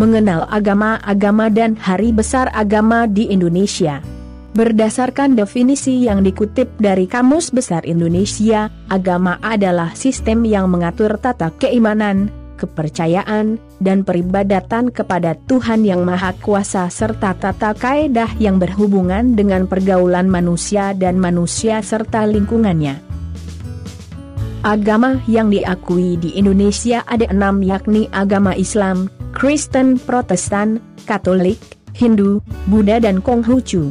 mengenal agama-agama dan hari besar agama di Indonesia. Berdasarkan definisi yang dikutip dari Kamus Besar Indonesia, agama adalah sistem yang mengatur tata keimanan, kepercayaan, dan peribadatan kepada Tuhan Yang Maha Kuasa serta tata kaedah yang berhubungan dengan pergaulan manusia dan manusia serta lingkungannya. Agama yang diakui di Indonesia ada 6, yakni agama Islam, Kristen, Protestan, Katolik, Hindu, Buddha dan Konghucu.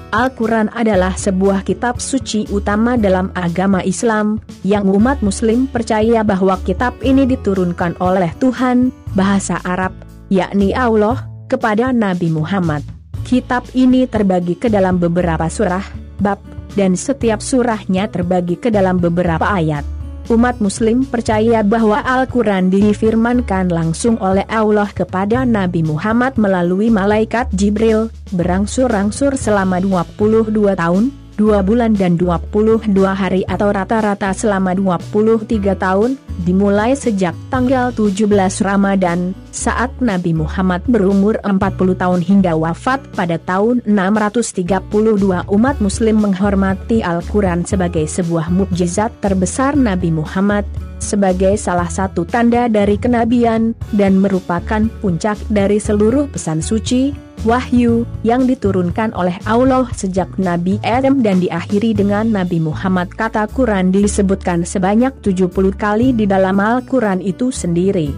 Al-Quran adalah sebuah kitab suci utama dalam agama Islam, yang umat Muslim percaya bahwa kitab ini diturunkan oleh Tuhan, bahasa Arab, yakni Allah, kepada Nabi Muhammad. Kitab ini terbagi ke dalam beberapa surah, bab, dan setiap surahnya terbagi ke dalam beberapa ayat. Umat Muslim percaya bahwa Al-Quran difirmankan langsung oleh Allah kepada Nabi Muhammad melalui malaikat Jibril, berangsur-angsur selama 22 tahun, 2 bulan dan 22 hari atau rata-rata selama 23 tahun, dimulai sejak tanggal 17 Ramadan, saat Nabi Muhammad berumur 40 tahun hingga wafat pada tahun 632. Umat Muslim menghormati Al-Quran sebagai sebuah mukjizat terbesar Nabi Muhammad, sebagai salah satu tanda dari kenabian, dan merupakan puncak dari seluruh pesan suci, wahyu, yang diturunkan oleh Allah sejak Nabi Adam dan diakhiri dengan Nabi Muhammad. Kata Quran disebutkan sebanyak 70 kali di dalam Al-Quran itu sendiri.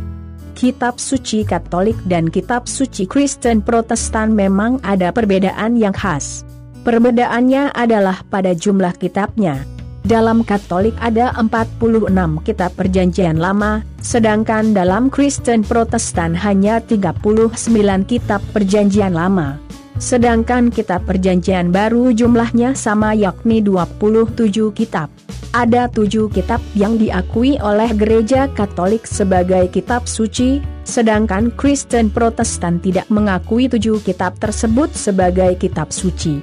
Kitab suci Katolik dan kitab suci Kristen Protestan memang ada perbedaan yang khas. Perbedaannya adalah pada jumlah kitabnya. Dalam Katolik ada 46 kitab Perjanjian Lama, sedangkan dalam Kristen Protestan hanya 39 kitab Perjanjian Lama. Sedangkan kitab Perjanjian Baru jumlahnya sama, yakni 27 kitab. Ada 7 kitab yang diakui oleh Gereja Katolik sebagai kitab suci, sedangkan Kristen Protestan tidak mengakui 7 kitab tersebut sebagai kitab suci.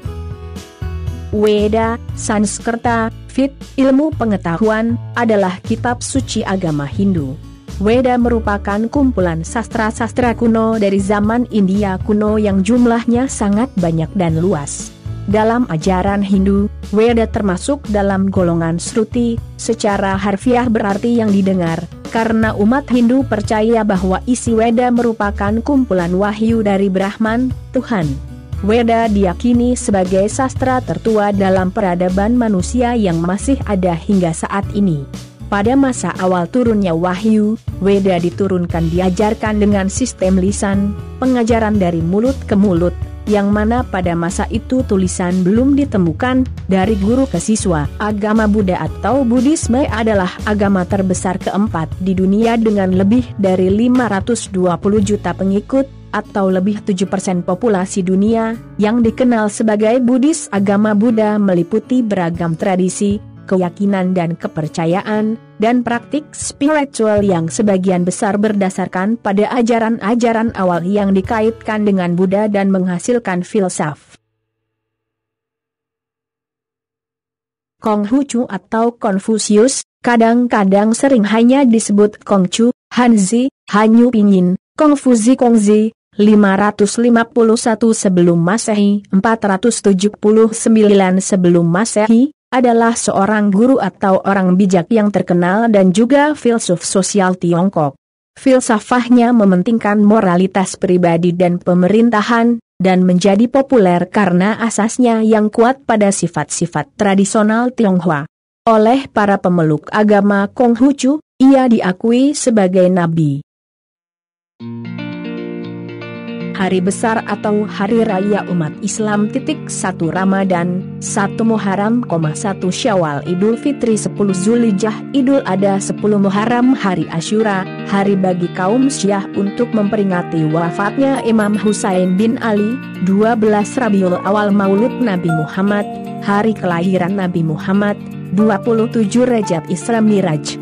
Weda, Sanskerta, Ved, ilmu pengetahuan, adalah kitab suci agama Hindu. Weda merupakan kumpulan sastra-sastra kuno dari zaman India kuno yang jumlahnya sangat banyak dan luas. Dalam ajaran Hindu, Weda termasuk dalam golongan Shruti, secara harfiah berarti yang didengar, karena umat Hindu percaya bahwa isi Weda merupakan kumpulan wahyu dari Brahman, Tuhan. Weda diyakini sebagai sastra tertua dalam peradaban manusia yang masih ada hingga saat ini. Pada masa awal turunnya wahyu, Weda diturunkan diajarkan dengan sistem lisan, pengajaran dari mulut ke mulut, yang mana pada masa itu tulisan belum ditemukan, dari guru ke siswa. Agama Buddha atau Buddhisme adalah agama terbesar keempat di dunia dengan lebih dari 520 juta pengikut, atau lebih 7% populasi dunia, yang dikenal sebagai Buddhis. Agama Buddha meliputi beragam tradisi, keyakinan dan kepercayaan, dan praktik spiritual yang sebagian besar berdasarkan pada ajaran-ajaran awal yang dikaitkan dengan Buddha dan menghasilkan filsafat. Konghucu atau Konfusius, kadang-kadang sering hanya disebut Kongcu, Hanzi, Hanyu Pinyin, Kongfuzi Kongzi, 551 sebelum Masehi, 479 sebelum Masehi, adalah seorang guru atau orang bijak yang terkenal dan juga filsuf sosial Tiongkok. Filsafahnya mementingkan moralitas pribadi dan pemerintahan, dan menjadi populer karena asasnya yang kuat pada sifat-sifat tradisional Tionghoa. Oleh para pemeluk agama Konghucu, ia diakui sebagai nabi. Hari besar atau hari raya umat Islam 1 Ramadan, 1 Muharram, 1 Syawal, Idul Fitri 10 Zulhijjah, Idul Adha 10 Muharram, Hari Asyura, hari bagi kaum Syiah untuk memperingati wafatnya Imam Husain bin Ali, 12 Rabiul Awal, Maulud Nabi Muhammad, hari kelahiran Nabi Muhammad, 27 Rajab, Isra Miraj.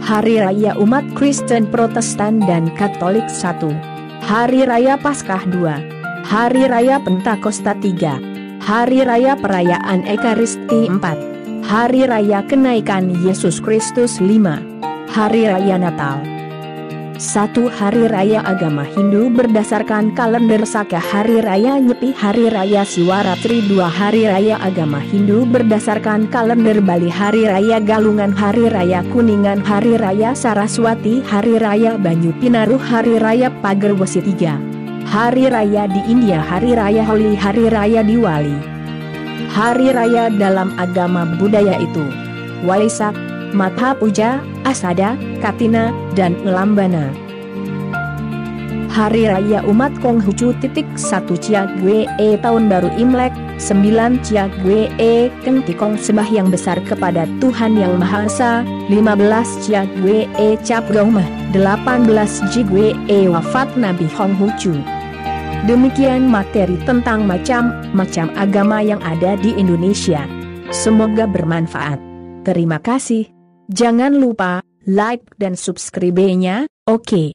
Hari Raya umat Kristen Protestan dan Katolik 1. Hari Raya Paskah 2, Hari Raya Pentakosta 3, Hari Raya Perayaan Ekaristi 4, Hari Raya Kenaikan Yesus Kristus 5, Hari Raya Natal. 1. Hari Raya Agama Hindu berdasarkan kalender Saka. Hari Raya Nyepi, Hari Raya Siwaratri. 2. Hari Raya Agama Hindu berdasarkan kalender Bali. Hari Raya Galungan, Hari Raya Kuningan, Hari Raya Saraswati, Hari Raya Banyu Pinaruh, Hari Raya Pager Wesi. 3. Hari Raya di India, Hari Raya Holi, Hari Raya Diwali. Hari Raya dalam agama budaya itu Waisak, Matha Puja, Asada, Katina, dan Ngelambana. Hari Raya Umat Konghucu. 1. Cia Gwe Tahun Baru Imlek. 9. Cia Gwe Keng Tikong, sembahyang besar kepada Tuhan Yang Maha Esa. 15. Cia Gwe Cap Gongmeh. 18. Ji Gwe Wafat Nabi Konghucu. Demikian materi tentang macam-macam agama yang ada di Indonesia. Semoga bermanfaat. Terima kasih. Jangan lupa like dan subscribe-nya, oke.